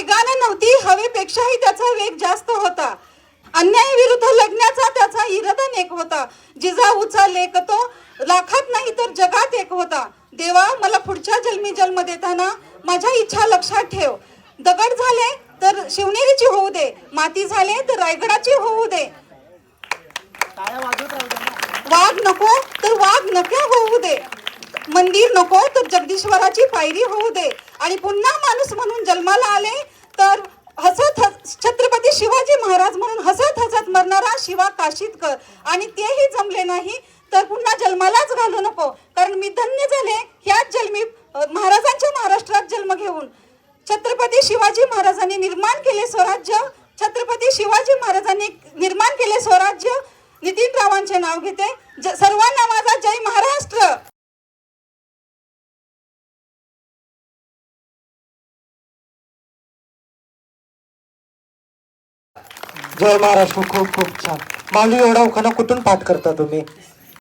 वेगानं नव्हती, हवेपेक्षाही त्याचा वेग जास्त होता. अन्यायाविरुद्ध लढण्याचा त्याचा इरादा एक होता. जिजाऊचा लेख तो लाखात नाही तर जगात एक होता. देवा, मला पुढच्या जन्मी जन्म देताना माझ्या इच्छा लक्षात ठेव. दगड झाले तर शिवनेरीची होऊ दे, माती झाले तर रायगडाची होऊ दे, वाघ नको तर वाघ नक्या होऊ दे, मंदिर नको तर जगदीश्वराची पायरी होऊ दे, आणि पुन्हा माणूस म्हणून जन्माला आले तर छत्रपती शिवाजी महाराज म्हणून हसत हसत मरणारा शिवा काशीदकर. आणि तेही जमले नाही तर पुन्हा जन्मालाच घालू नको, कारण मी धन्य झाले ह्याच जन्मी महाराजांच्या महाराष्ट्रात जन्म घेऊन. छत्रपती शिवाजी महाराजांनी निर्माण केले स्वराज्य, छत्रपती शिवाजी महाराजांनी निर्माण केले स्वराज्य. नितीनरावांचे नाव घेते. सर्वांना माझा जय महाराष्ट्र. जय महाराष्ट्र. खूप खूप छान. माऊली, एवढा उखाणा कुठून पाठ करता तुम्ही?